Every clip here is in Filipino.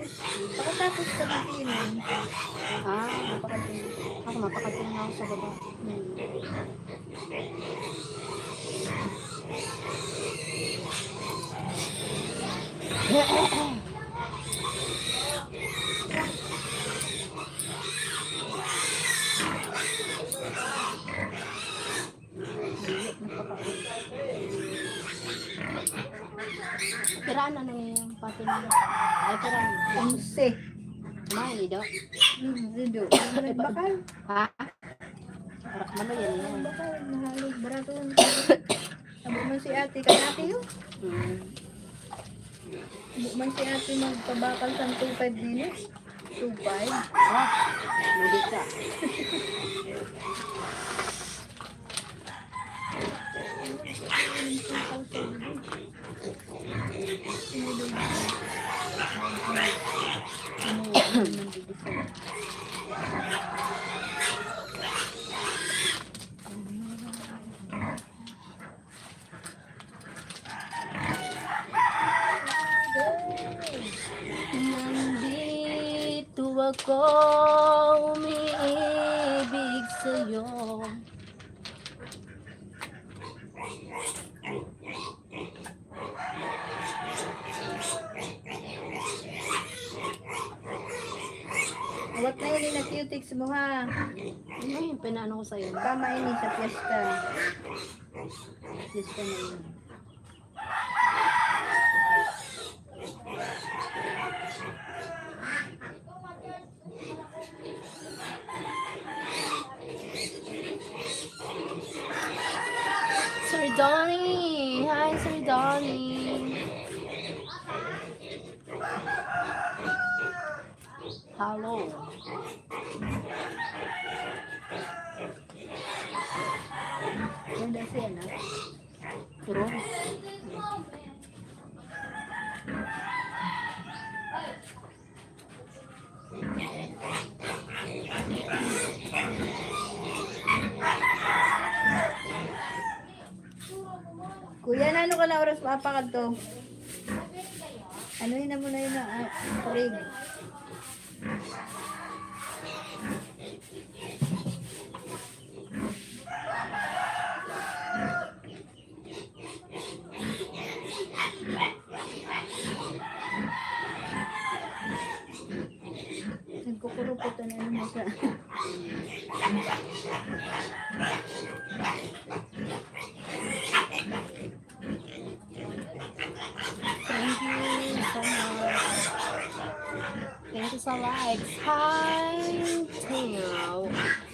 Pagkatapos sa makinig. Mapakating. Ako mapakating na ako sa baba. Piraan ano niya yung pati nila. Ay, piraan. 11. Mali daw. Dito. Bakal. Ha? Parak man ba yan yun? Bakal. Mahalog. Barato yun. Abo man si ate. Kaya ate yun. Abo man si ate magpabakal sa 2.5 dinis. 2.5. Mali ka. Nandito ako umiibig sa'yo. Awat na yun na cutics mo ha. Ano yung pinaano ko sa'yo? Tama yun sa fiesta. Yes, ka na yun. Sir Donnie! Hi, Sir Donnie! Hello! Ganda siya na. Pero, Kuya, na ano ka na oras mapakad to? Ano yun na muna yun na rig? Nagkukurupot na ano mo sa... thank you so much. Thank you so much. Hi, Tino.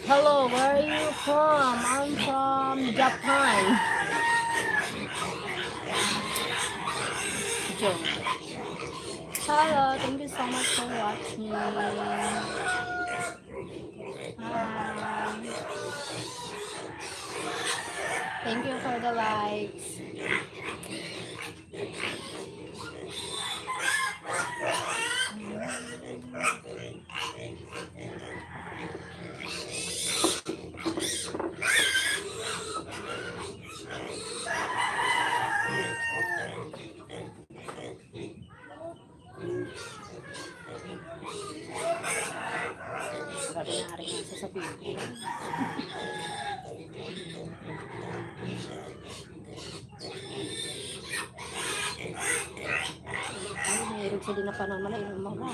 Hello, where are you from? I'm from Japan. Joe. Hello, thank you so much for watching. Hi. Thank you for the likes. Grabe na rin ang sasabihin ko. Ay, mayroon sa din na panon malay ng mga.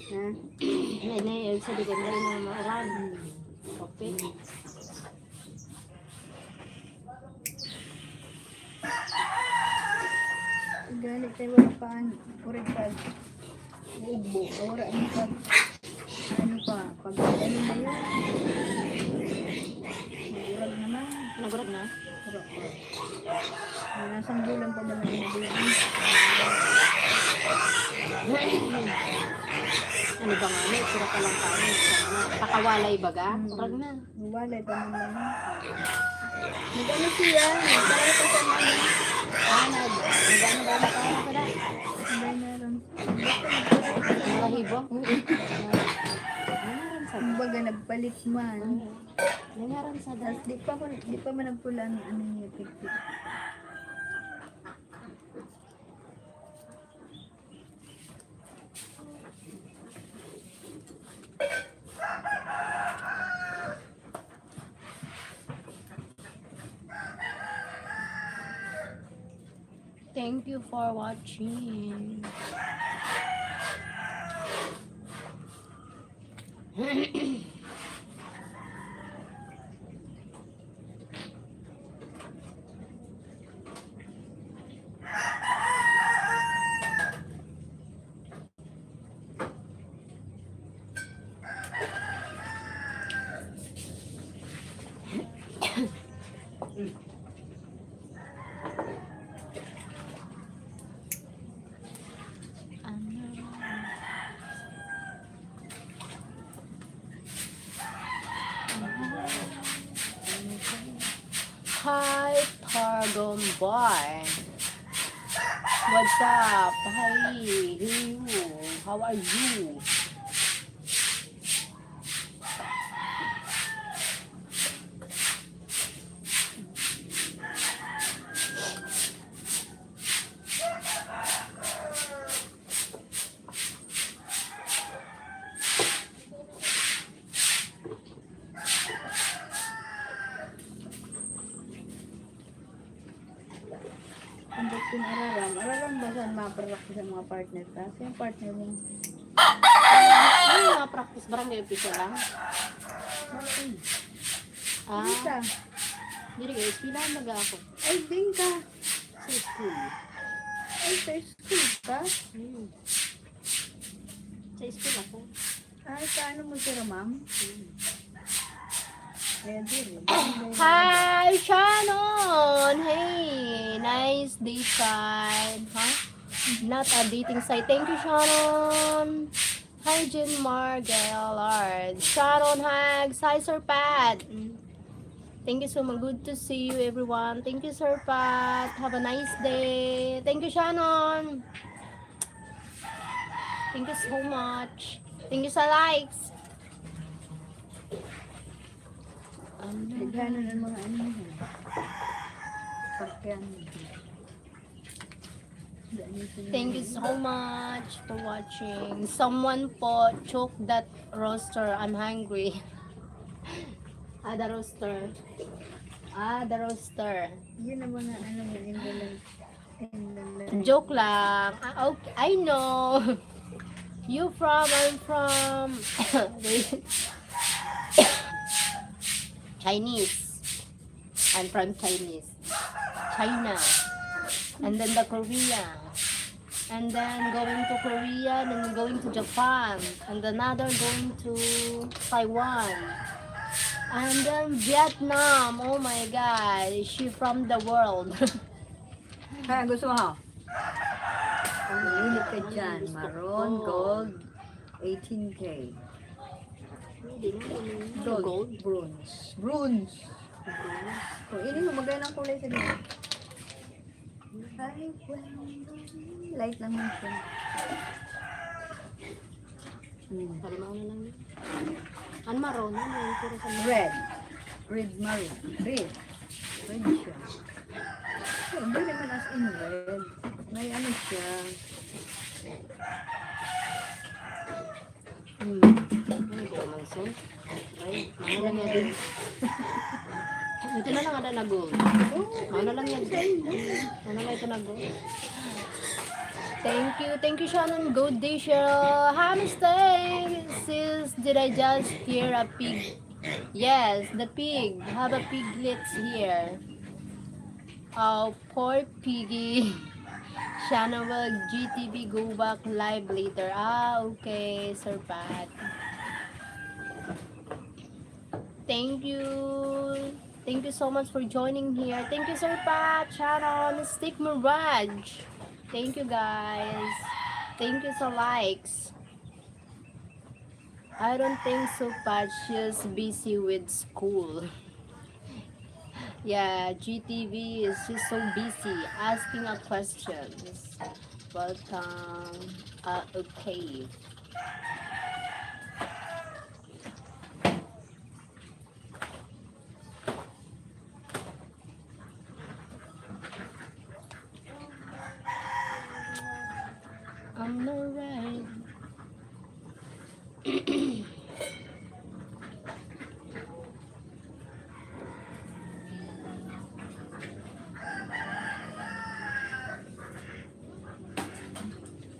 Ha? Mayroon sa din na rin ng mga. Okay. Galit tayo wala paan. Kurig pag. Ugbo. Wala ano pag. Ano pa. Pag ano na yun. Nagurag naman. Nagurag na? Pero pa. Nasang bulan pa naman yung baby. Ano ba nga? May sura ka lang tayo. Pakawalay baga? Urag na. Walay pa naman. Nag-ano siya? Nag-ano pa sa mga. Nag-ano pa ako pala? Sabay na lang. Nalahibo? Kumbaga nagpalit man. Nangaran sa Tapos di pa man nagpula ng ano niya tiktik. Thank you for watching. Hi, Targum Boy. What's up? Hi, you. How are you? Kung kung araram ba saan maparak sa mga partner ka? Kasi yung partner mo, Ano yung mga practice barangay official lang? isa. Dili guys, pilahan na ako. Ay, din ka. Sa school. Ay, sa school ka? Sa school ako. Ay, paano mo sila, ma'am? Kaya din. Hi, Shannon! Hey, nice day side. Huh? Not a dating site. Thank you, Shannon. Hi, Jen Margellard. Shannon Hags. Hi, Sir Pat. Thank you so much. Good to see you, everyone. Thank you, Sir Pat. Have a nice day. Thank you, Shannon. Thank you so much. Thank you sa likes. Nagano ng mga ano mo. Pakyan. Thank you so much for watching. Someone po choke that roaster. I'm hungry. The roaster. The roaster. Yun ang mga ano mo, indolent. Joke lang. Okay, I know. You from, I'm from Chinese. I'm from Chinese. China. And then the Korea. And then going to Korea, then going to Japan. And another going to Taiwan. And then Vietnam. Oh my God. Is she from the world? Kaya gusto mo? Mahilig ka dyan. Maroon, gold, 18K. Gold, bronze. Bronze. Kung ini mo, maganda ang kulay sa dito. Ay, light lang mo siya. Parimaw na lang. Ano maroon? Ano yung puro sa Red. Red maroon. Red. Red siya. Hindi naman as in red. May ano siya. Ay, ito naman son. Ay, ano lang yan. Ito na lang ada na gold. Ano lang yan. Ano lang ito na gold. Thank you Shannon. Good day, Cheryl. Hamster. Sis, did I just hear a pig? Yes, the pig. Have a piglets here. Oh, poor piggy. Shannon will GTV go back live later. Okay, Sir Pat. Thank you. Thank you so much for joining here. Thank you, Sir Pat, Shannon, Stick Mirage. Thank you, guys. Thank you so likes. I don't think so, Pat. She's busy with school. Yeah, GTV is just so busy asking a questions. But okay. I'm alright.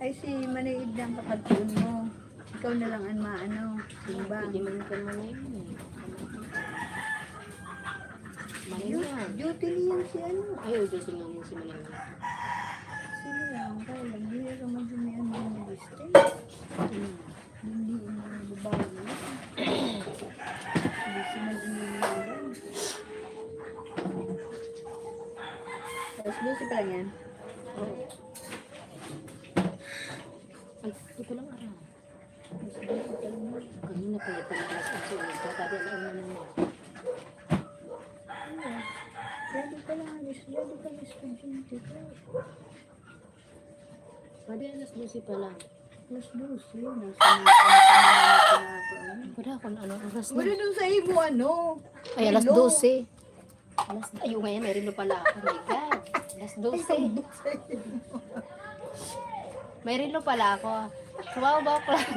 Ay, si Manaid ng kapatid mo. Ikaw na lang ang maano. Timbang. Pwede man ko man yun. Malingan. Duty niyan si ano. Ayaw, Diyos nga yun si Malingan. Sino lang. Kaya lang. Hindi ka madumihan din na liste. Hindi mo babae. Hindi si madumihan. Tapos Lucy pa lang yan. Oo. Ay, ito ko lang araw. Tapos Lucy pa lang yan. Kanina pa yung pinalas ang sulit. Tadi alam mo naman. Ready ka lang. Ready ka lang. Estudyante ka. Pwede alas 12 pa lang. Plus Lucy. Nasa mga Wala kung ano oras na. wala dun sa imo ano. Ay, alas Relo. 12. Ayaw ngayon, may relo pala ako. Oh my God. Alas 12. May relo pala ako. 12 o'clock.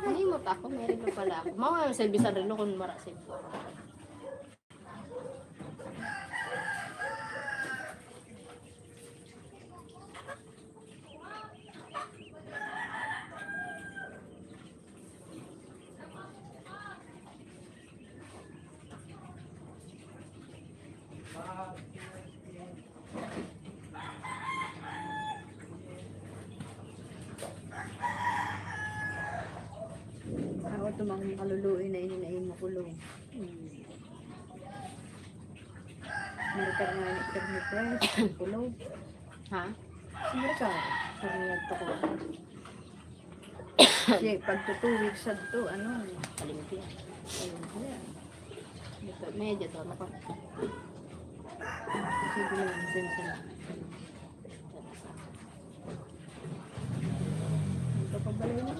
Nalimot ako, may relo pala ako. Mga service ang relo kung marasin ko. Ako tumang kaluluin na ininain mo kulong. Marikar nga ni Ikar ni Press. Kulong. Ha? Marikar. Parang to ko. Kasi pag 2 weeks sa to, ano. Kalimutin. Ayun kaya. Dito, medyo to. Ako. Kasi bilang sensor. Ito pa ba yun?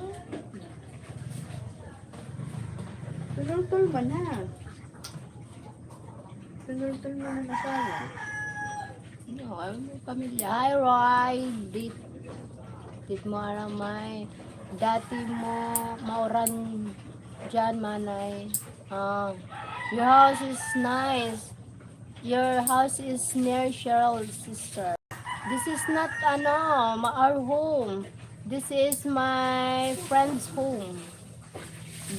Tulol-tul mo na. Tulol-tul mo na nasala. No, I'm pamilya. Hi, Roy. Dit mo aramay. Dati mo mauran dyan, manay. Your house is nice. Your house is near Cheryl's sister. This is not our home. This is my friend's home.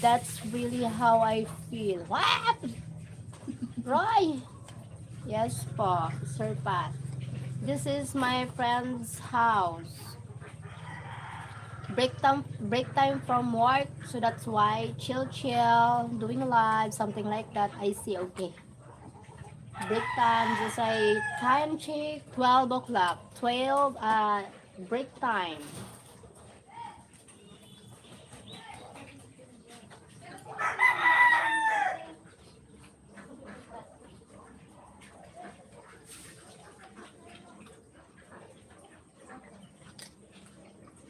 That's really how I feel. What? Roy? Yes po, Sir Pat. This is my friend's house. Break time from work, so that's why chill, doing live, something like that. I see, okay. Break time, just a time check, 12 o'clock. 12, break time.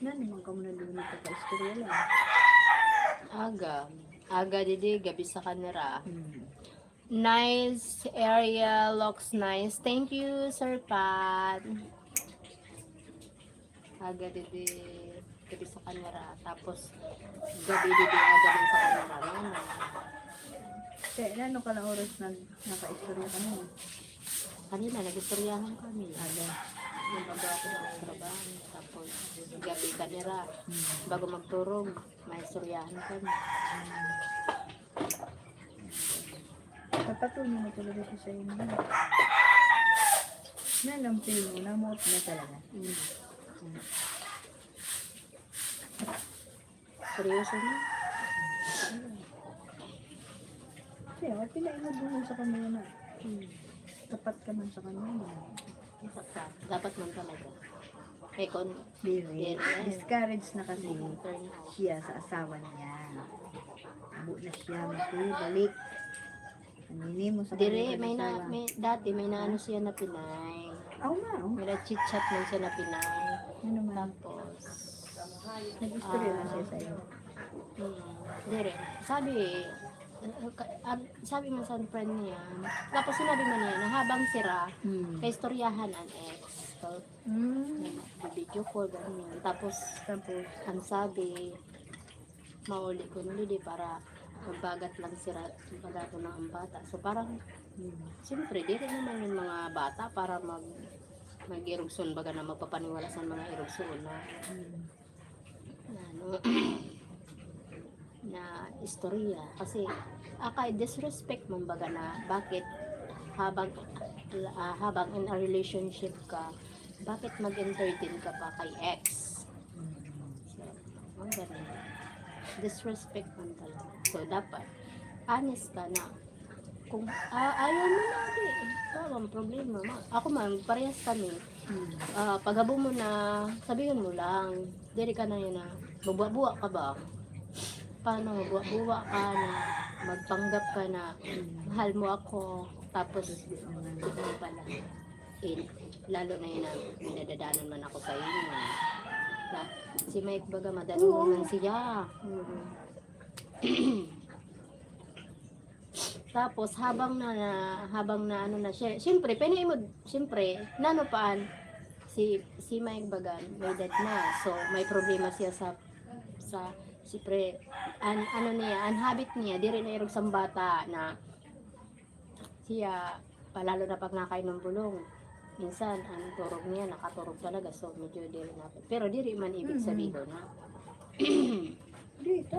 Na naman ka muna doon nagpapa-istorya lang. Aga didi, gabi sa kanira. Nice area, looks nice. Thank you, Sir Pat. Aga didi, gabi sa kanira. Tapos, gabi didi, aga din sa kanira. Ano? Kaya ano ka lang oras naka-istorya ka mo? Kanina, nag-istoryahan kami. Aga. Yung bago ako ng trabaho. Tapos, gabi kanira. Bago magturog, may istoryahan kami. Papatuloy mo talaga siya sa inyo. Nalampil mo, namuot na talaga. Seryoso na? Kaya, pinainod mo sa kanila na. Tapat ka man sa kanila. Dapat man talaga. Eh, kung Dili. Yes. Discouraged na kasi turn out. siya sa asawa niya. Abo na siya, balik. Anini mo sa Dire, kanila dati may naano siya na Pinay. Aw ma, May na-chit-chat man siya na Pinay. ano man. Tapos, Nag-istorya na siya sa iyo. dire, sabi man sa friend niya, tapos sinabi man niya na habang sira, kay istoryahan ang ex. So, video call, ganyan. Tapos, ang sabi, mauli ko nuli di para magbagat lang sira pagdato ng bata. So parang siyempre di rin naman yung mga bata para mag-erupson baga na magpapaniwala sa mga erupson na ano na istorya kasi akay disrespect man baga na bakit habang in a relationship ka bakit mag-entertain ka pa kay ex so ang ganun disrespect man talaga so dapat honest ka na kung ayaw mo na walang problema ako man parehas kami paghabo mo na sabihin mo lang diri ka na yun na buwa-buwa ka ba paano buwa-buwa ka na magpanggap ka na mahal mo ako tapos hindi pala lalo na yun na minadadanan man ako sa inyo na, si Mike baga madano man siya tapos habang na ano na siya siyempre nano paan si Mike baga may edad na so may problema siya sa siyempre ano niya ang habit niya di rin nairog sa bata na siya palalo na pag nakain ng bulong minsan ang turog niya nakaturog talaga so medyo di rin na pero di rin man ibig sabihin na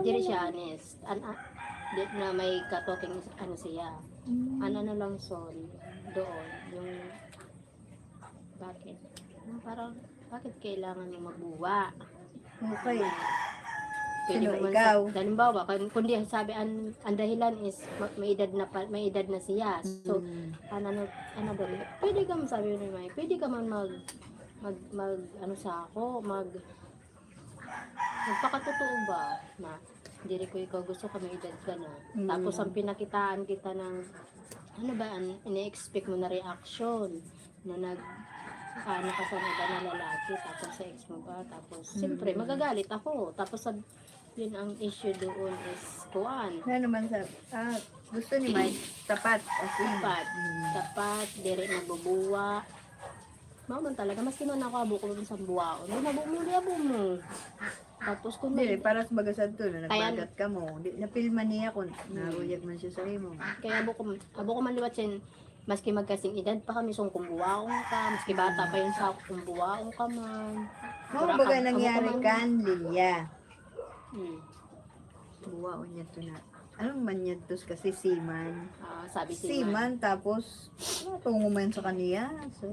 di rin siya honest di na may katoking ano siya ano na lang sorry doon yung bakit parang bakit kailangan mo magbuwa Okay. pwede Sino, naman ikaw? halimbawa kundi sabi ang dahilan is may edad na siya so ano doon pwede ka man sabi ni Mike pwede ka man mag ano sa ako magpakatotoo ba na hindi ko ikaw gusto ka may edad ka na tapos ang pinakitaan kita ng ano ba ini-expect mo na reaction na nakasama ba na lalaki tapos sa ex mo ba tapos siyempre magagalit ako tapos yun ang issue doon is kuan Na naman gusto ni Mike, tapat. tapat dire nagbubuwa man talaga maski man ako abo ko sa buwaon di abo mo tapos kung Dili, para sa bagasad to, na Kaya- nagbagat ka mo. Napilman niya kung naruyag man siya sa imo. kaya abo ko man liwat sin maski magkasing edad pa kami sung kumbuwaon ka maski bata pa yun sa kumbuwaon ka man Mga bagay nangyari kan, Lilia. hmm. Buwaon niya to na. Anong man niya to kasi seaman. Sabi si Seaman, tapos tungo man sa kaniya. So,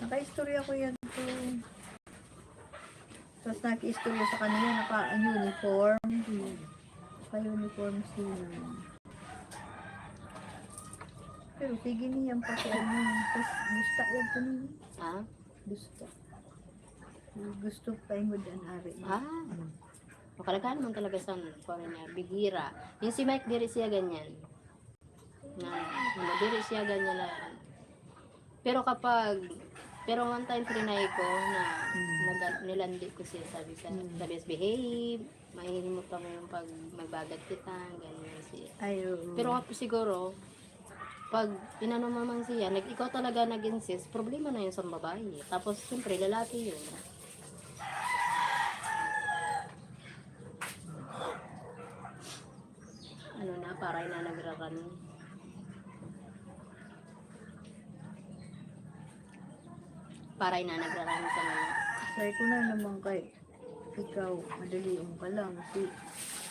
naka-istorya ko yan to. Tapos naki-istorya sa kaniya, naka-uniform. Naka-uniform seaman. Pero sige niya pa sa ano. Tapos gusto yan to niya. Gusto. Gusto pa yung mudan ari. Makalagaan man talaga sa foreigner, bigira. Yung si Mike, diri siya ganyan. Diri siya ganyan lang. Pero one time trinay ko na nilandi ko siya, sabi behave, mahihimot pa mo yung pag magbagat kita, ganyan siya. Pero siguro, pag inano man siya, ikaw talaga nag-insist, problema na yun sa babae. Tapos, siyempre, lalaki yun. Ano na, paray na nagraran. Paray na nagraran sa mga. Say ko na naman kay ikaw, madali ka lang. Si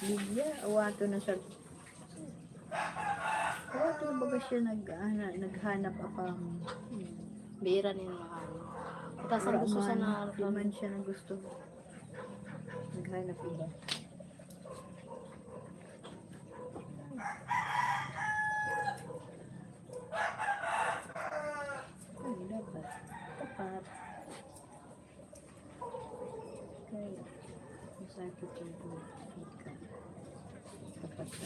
Lydia, awato na siya. Awato na baga siya naghanap apang. Bira niya mga. Tapos ang gusto sa na. Di man siya na gusto. Naghanap iba. Ay, dapat. Tapat. Kaya, masakit yung ka. Tapat ka.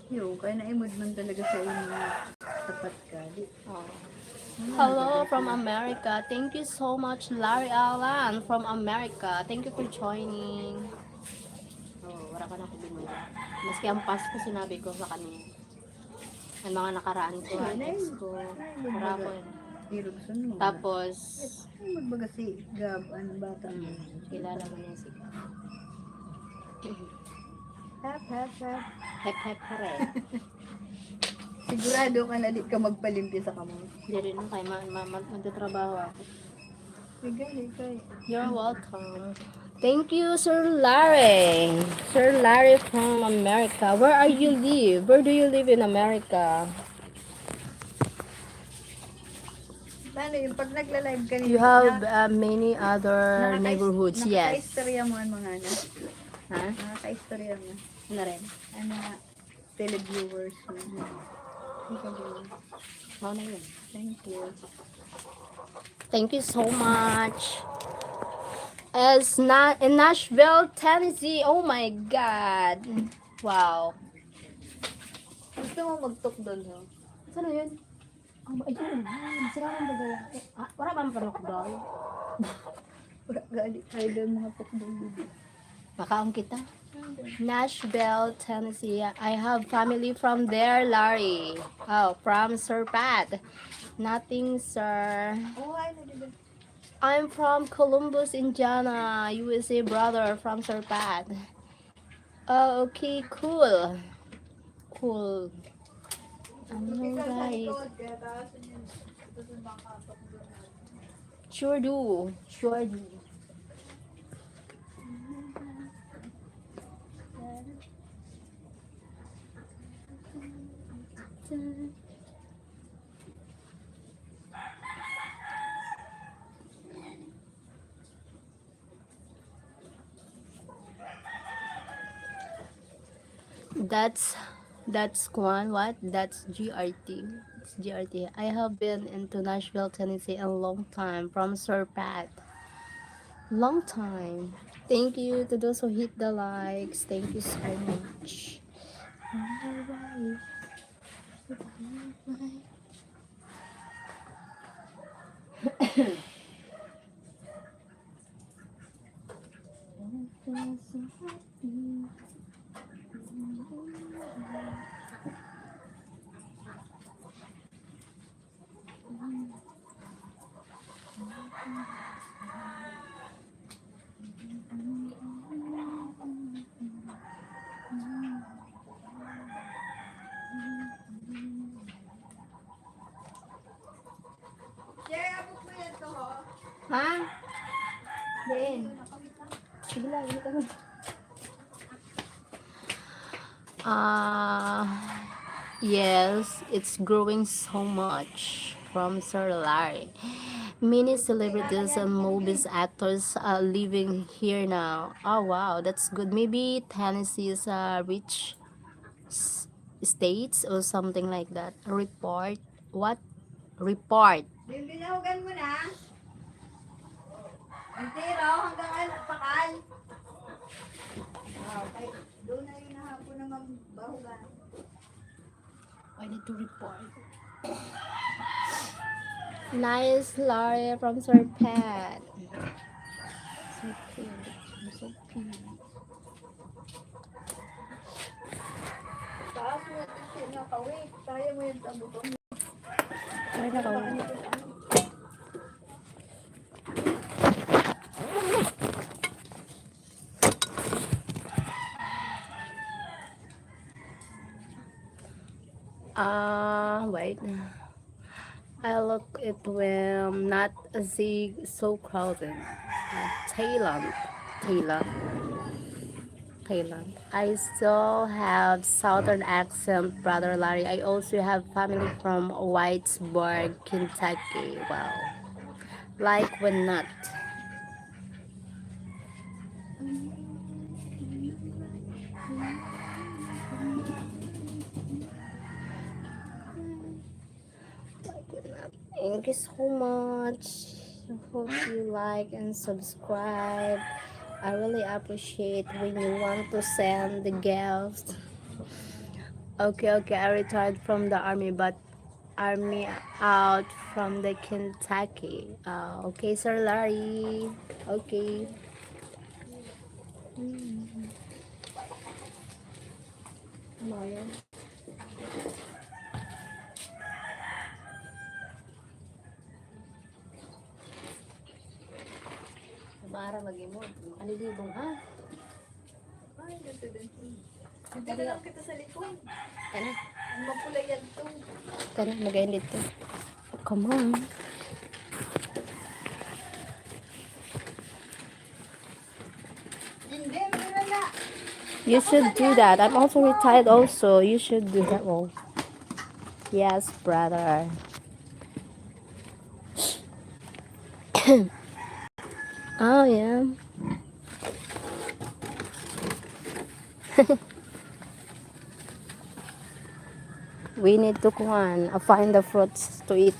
Yo, kaya naimod man talaga sa inyo. Tapat ka. Hello from America. Thank you so much, Larry Alan from America. Thank you for joining. Wala ka na ako binula. Maski ang Pasko sinabi ko sa kanya. Ang mga nakaraan ko, ex ko. Para ko yun. Pero sunod. Tapos, Ay, magbaga si Gab, ano bata. kilala mo niya si Hap, hap, hap. Hep Hep Hare. Sigurado ka na di ka magpalimpyo sa kamay. Hindi rin nung kay magtatrabaho ako. Higay. You're welcome. Thank you, Sir Larry. Sir Larry from America. Where are you live? Where do you live in America? Paano yung pag nagla-live ka You have many other neighborhoods. Yes. Nakaka-istorya mo ang mga ano? Ha? Nakaka-istorya mo. Ano rin? Ano nga, televiewers mo. Ikaw din. Ano na yun? Thank you. Thank you so much. As not in Nashville, Tennessee. Oh my God. Wow. Gusto mo mag-talk doon, no? Saan yun? Ayun. Sira ang bagay. Wala ba ang panokdol? Wala gali. Ay doon mga talk doon. Makaon kita. Nashville, Tennessee. I have family from there, Larry. Oh, from Sir Pat. Nothing, sir. Oh, ay, nandito. I'm from Columbus, Indiana, USA, brother from Sir Pat. Oh, okay, cool. Cool. Alright. Sure do. Sure do. That's one what? That's GRT. It's GRT. I have been into Nashville, Tennessee a long time from Sir Pat. Long time. Thank you to those who hit the likes. Thank you so much. Ha? Din. Sige lang, hindi ka yes, it's growing so much from Sir Larry. Many celebrities and movies actors are living here now. Oh wow, that's good. Maybe Tennessee is a rich states or something like that. Report. What? Report. Binahugan mo na. Ang tiro hanggang pakal. Okay. Doon na rin nahapon na magbahugan. I need to report. Nice, Larry from Sir Pat. So cute. So cute. Taas mo yung nakawit. Kaya mo yung tabutong. Ay, nakaw. Wait. I look it when not so crowded. Thailand. I still have southern accent, brother Larry. I also have family from Whitesburg, Kentucky. Wow. Like when not. Thank you so much. I hope you like and subscribe. I really appreciate when you want to send the gifts. Okay, I retired from the army, but army out from the Kentucky. Okay, Sir Larry. Okay. Mara mag-imod. Alilibong ha? Ay, ganito din. Hindi na lang kita sa likod. Kana? Ang mapula yan to. Kana, magayon dito. Come on. Hindi, meron na. You should do that. I'm also retired also. You should do that one. Yes, brother. Oh, yeah. We need to find the fruits to eat.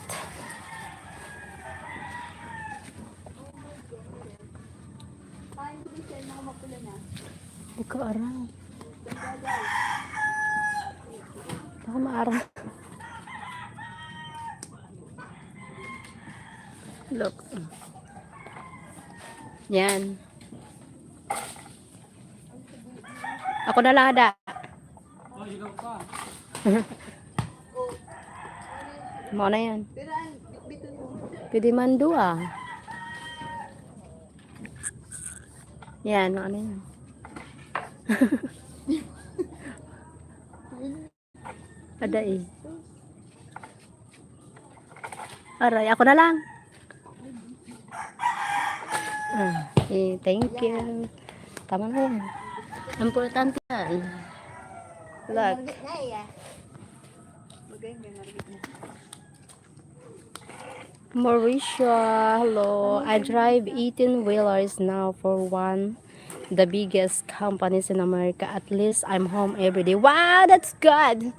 Ay, hindi siya mga mapula na. Ikaw araw. Baka maaraw. Look. Yan. Ako na lang ada. Mo na yan. Pero bitin mo. Pwede man dua. Yan, ano yan. Ada eh. Aray, ako na lang. Thank you. Tama na yan. Importante yan. Look. Mauricia, hello. I drive 18-wheelers now for one the biggest companies in America. At least I'm home every day. Wow, that's good.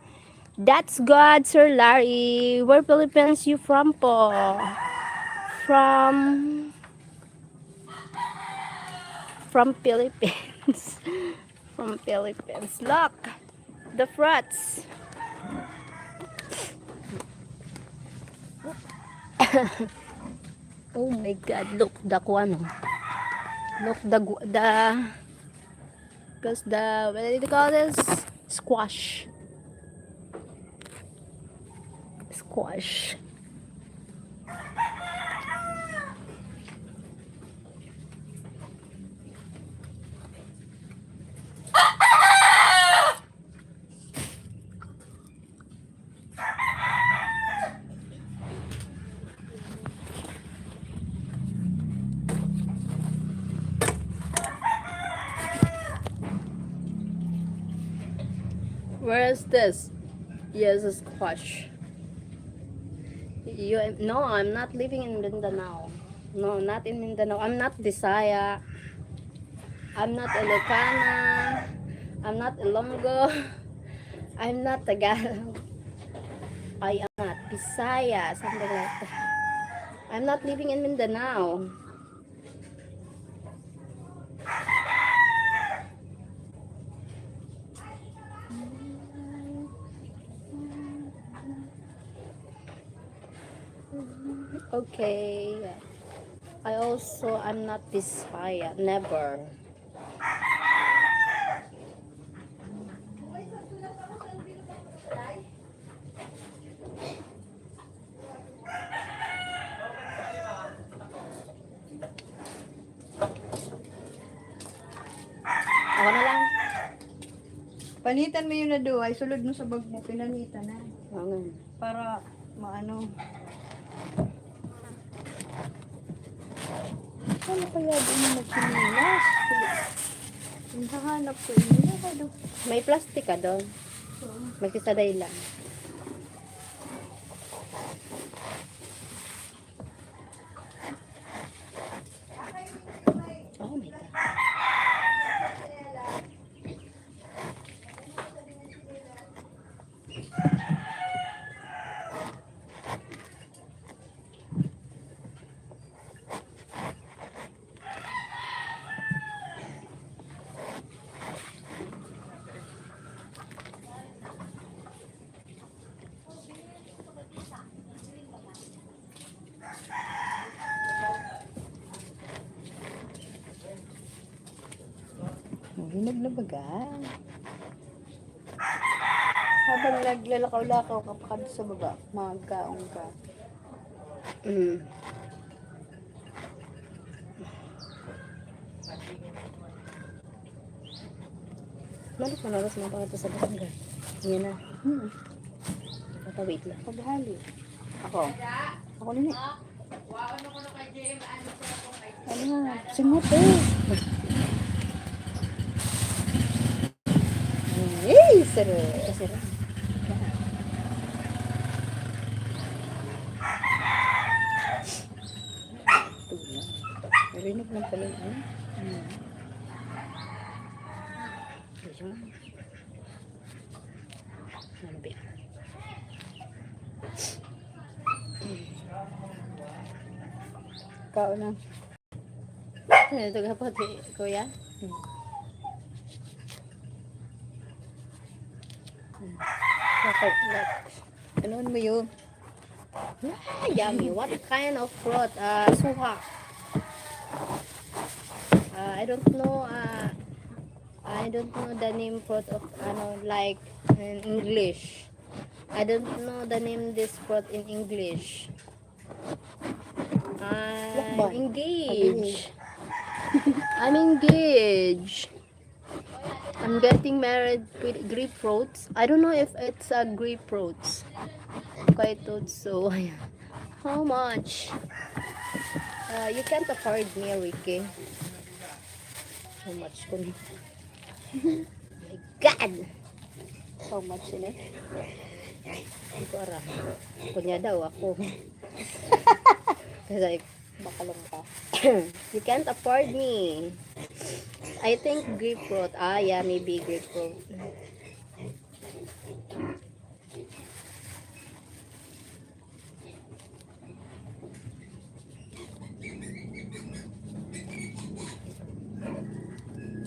That's good, Sir Larry. Where Philippines you from po? From Philippines. From Philippines. Look, the fruits. Oh my God! Look the kuano. Look the because the what do you call this? Squash. Squash. Where is this? Yes, a squash. No, I'm not living in Mindanao. No, not in Mindanao. I'm not Bisaya. I'm not Ilocana. I'm not Ilonggo. I'm not Tagalog. I am not Bisaya. Something like that. I'm not living in Mindanao. Okay. I'm not Bisaya. Never. Ako na lang. Panitan mo yun na do. Ay, sulod mo sa bag mo. Pinanitan na. Okay. Para maano. Ano kaya doon yung nagpinilas? Ang hahanap ko yun. May plastic ka doon. Magkisaday lang. Oh my God. Hinag na baga. Habang naglalakaw-lakaw ka pa sa baba, magkaong ka. Malis manaras mo pa ito sa barangay. Yan na. Wait lang. Paghali. Ako. Ako nini. Ano nga? Simot eh. Hey, sir. Sir. Narinig lang pala yun. Ano ba? Kao na. Ito ka po, kuya. Okay. Ano mo yun? Ah, yummy. What kind of fruit? Suha. I don't know. I don't know the name fruit of like in English. I don't know the name this fruit in English. I'm engaged. I'm engaged. I'm getting married with grapefruits. I don't know if it's a grapefruits. I thought so. How much? You can't afford me, Ricky. How much ko ni? My God! How much yun eh? Ito ara. Kunya daw ako. Kasi Bakalong ka. you can't afford me. I think grapefruit. Yeah, maybe grapefruit.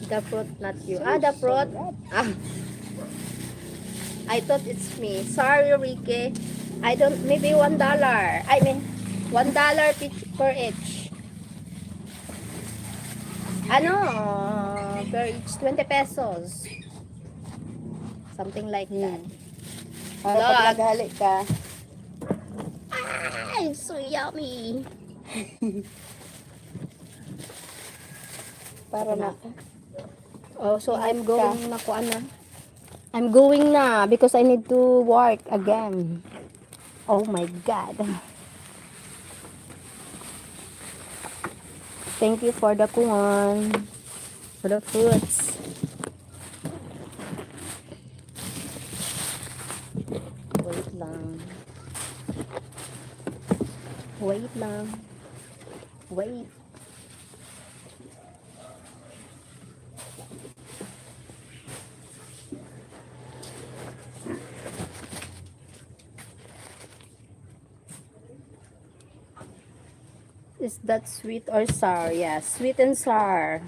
The fruit, not you. The fruit. I thought it's me. Sorry, Ricky. I don't, maybe $1. I mean, $1 per each. Per each 20 pesos. Something like that. Pag naghali ka, It's so yummy. para na. Oh, so I'm going na ko ana. I'm going na because I need to work again. Oh my God. Thank you for the kuwan. For the fruits. Wait lang. Wait lang. Wait. Is that sweet or sour? Yeah, sweet and sour.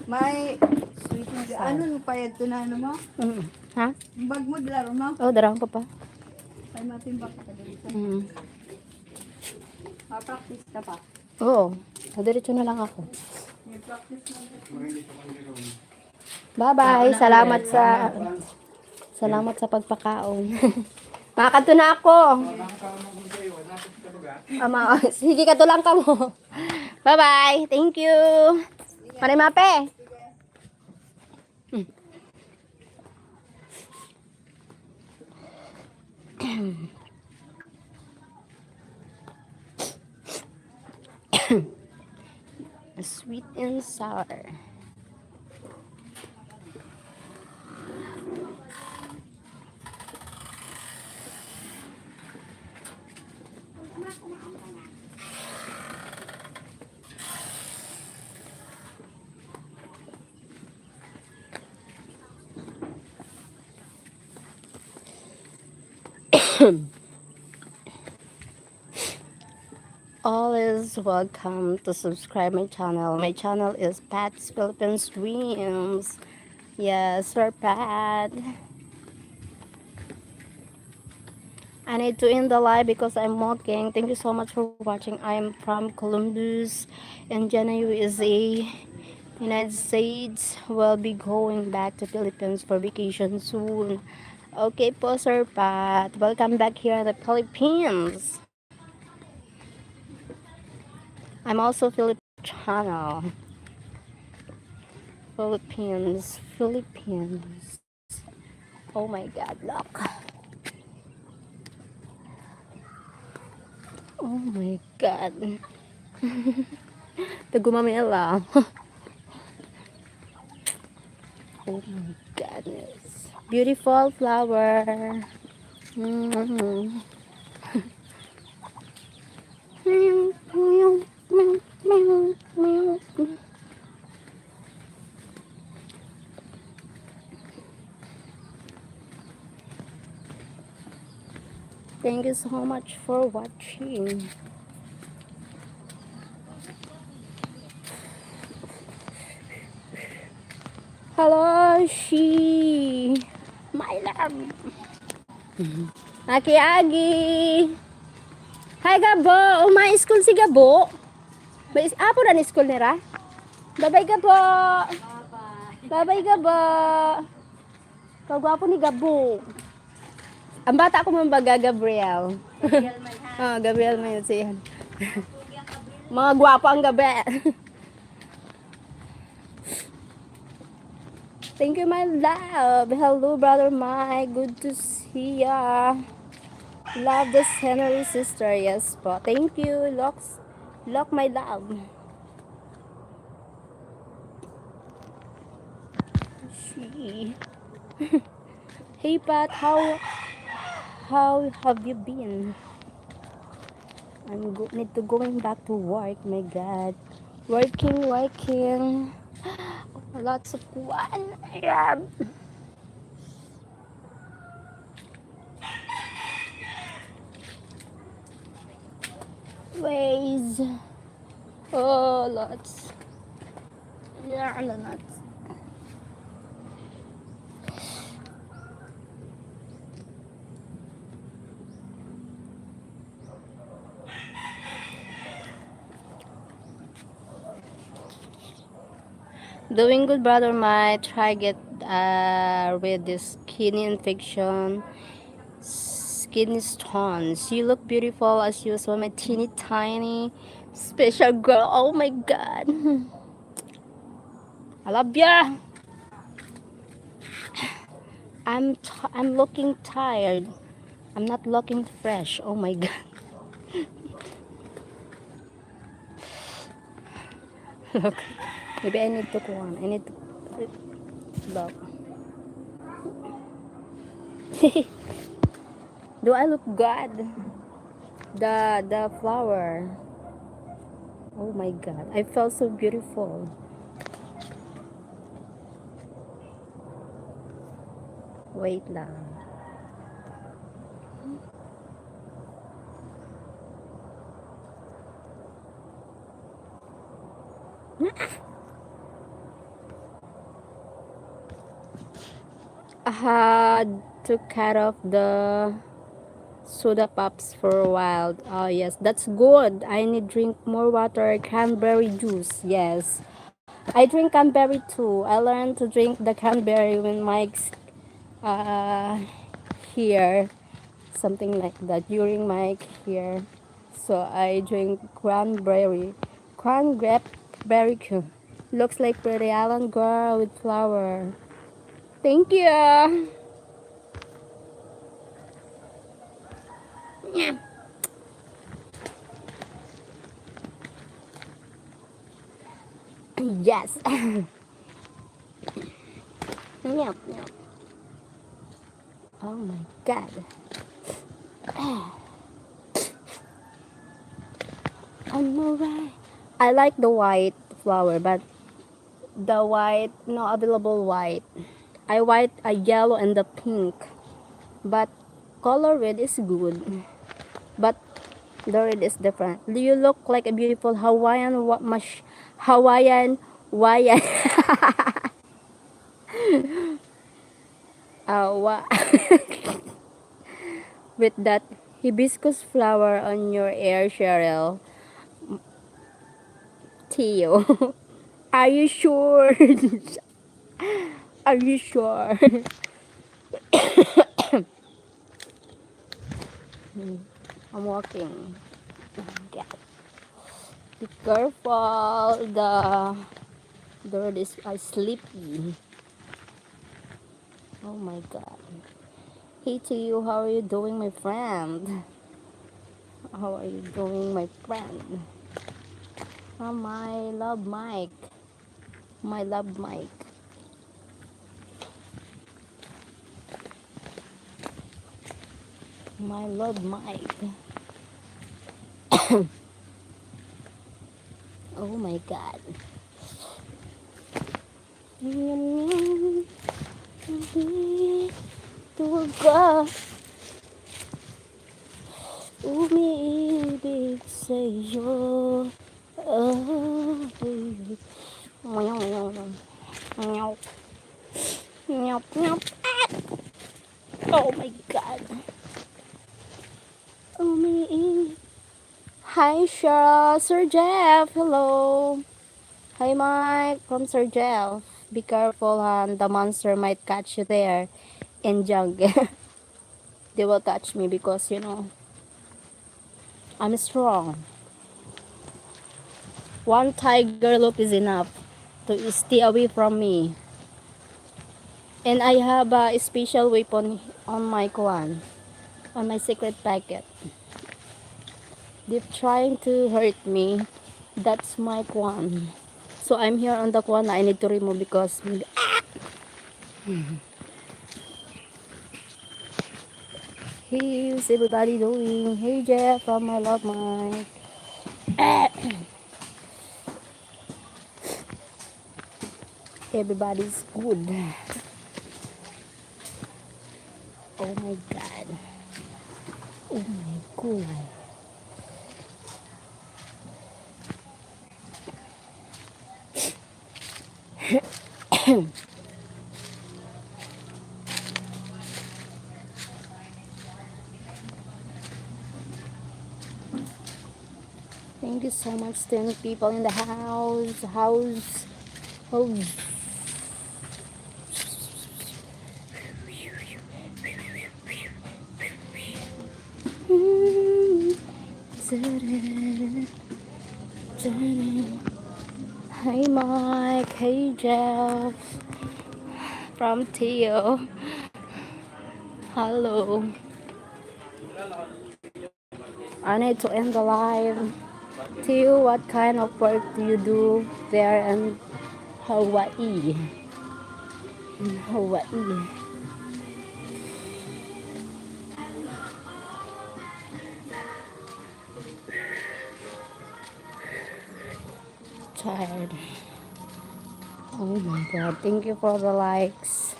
May sweet na ano payad to na ano mo? Ha? Ang bag mo laro mo? Oh, darang pa pa. Ay matimbak ka dito. Ma-practice ka pa. Oo. Diretso na lang ako. May practice na. Bye-bye. Salamat sa pagpakaon. Makakanto na ako. Sige ka to lang ka mo. Bye-bye. Thank you. Marimape. Sweet and sour. All is welcome to subscribe my channel. My channel is Pat's Philippines Dreams. Yes, Sir Pat. I need to end the live because I'm walking. Thank you so much for watching. I'm from Columbus in Jana, USA, United States. Will be going back to Philippines for vacation soon. Okay po, Sir Pat. Welcome back here in the Philippines. I'm also Filipino channel. Philippines. Philippines. Oh my God, look. Oh my God. Tagumamela. Oh my goodness. Beautiful flower. Mm. Thank you so much for watching. Hello, she. My love. Aki-agi. Hi, Gabo. Oh, may school si Gabo. May apo na ni school nira. Bye-bye, Gabo. Bye-bye, Gabo. Kagwapo ni Gabo. Ang bata ko mambaga, Gabriel. Oh, Gabriel may siya. Mga gwapo ang gabi. Thank you, my love. Hello, brother Mike. Good to see ya. Love the scenery, sister. Yes po. Thank you. Lock my love. She. Hey, Pat. How have you been? Need to going back to work. My God. Working. Lots of fun. Yeah. Ways. Oh, lots. Yeah, lots. Doing good, brother. Might try get with this kidney infection, kidney stones. You look beautiful as usual, my teeny tiny special girl. Oh my God, I love ya. I'm looking tired. I'm not looking fresh. Oh my God. Look, maybe I need to go on. I need to look. Do I look good? The flower. Oh my God, I felt so beautiful. Wait lang. I had to cut off the soda pops for a while. Oh yes, that's good. I need drink more water. Cranberry juice. Yes, I drink cranberry too. I learned to drink the cranberry when Mike's here, something like that during Mike here. So I drink cranberry juice. Looks like pretty island girl with flower. Thank you. Yes. Meow, meow. Oh my God. I'm alright. I like the white flower, but the white, no available white. I white a yellow and the pink, but color red is good. But the red is different. Do you look like a beautiful Hawaiian Hawaiian wa with that hibiscus flower on your hair, Cheryl? Theo. Are you sure? Are you sure? I'm walking. Yeah. Be careful. The bird is sleepy. Oh my god. Hey to you, how are you doing, my friend? How are you doing, my friend? Oh, my love Mike. My love Mike. My love Mike. Oh my god. Tuga umiibig sa'yo. Oh, baby. Meow, meow, meow, meow. Oh my god. Umiibig. Hi, Sheryl. Sir Jeff. Hello. Hi, Mike. From Sir Jeff. Be careful, hon. The monster might catch you there in jungle. They will catch me because, you know, I'm strong. One tiger loop is enough to stay away from me. And I have a special weapon on my kwan, on my secret packet. They're trying to hurt me. That's my kwan. So I'm here on the kwan. I need to remove because how's everybody doing? Hey Jeff from my love Mike. Everybody's good. Oh my god. Oh my god. Thank you so much, 10 people in the house. House. Hey Mike. Hey Jeff. From Theo. Hello. I need to end the live. Theo, what kind of work do you do there in Hawaii? In Hawaii. Tired. Oh my god, thank you for the likes.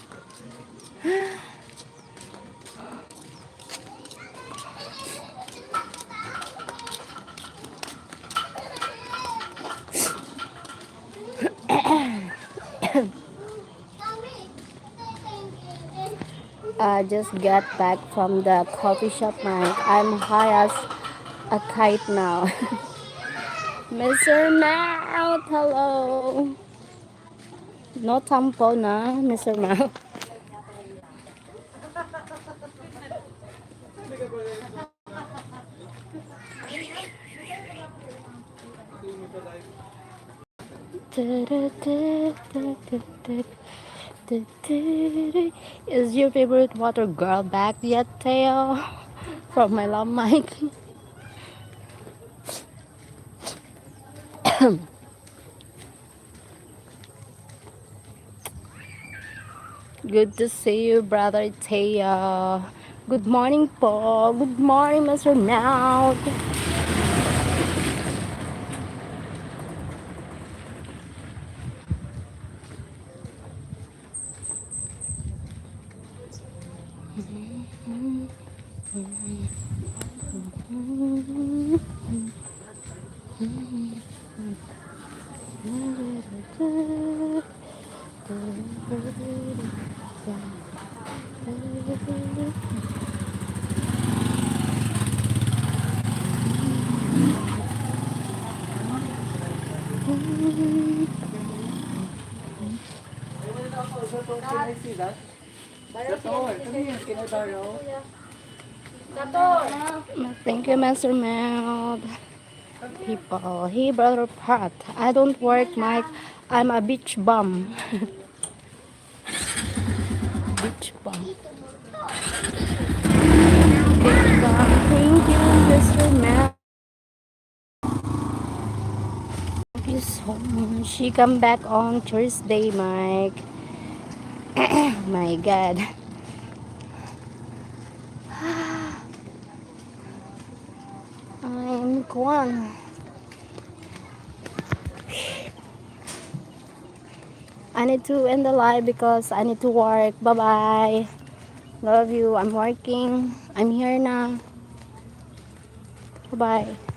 I just got back from the coffee shop, Mike. I'm high as a kite now. Mr. Mouth, hello. No tampo na, Mr. Mouth. Is your favorite water girl back yet, Theo? From my love Mike. Good to see you, brother Theo. Good morning, Paul. Good morning, Mr. Mouth. Thank you, Mr. Mouth. people. Hey, brother Pat. I don't work, Mike. I'm a beach bum. Beach bum. Beach bum. Thank you, Mr. Matt. Thank you so much. She come back on Thursday, Mike. My God. I'm gone. I need to end the live because I need to work. Bye-bye. Love you. I'm working. I'm here now. Bye-bye.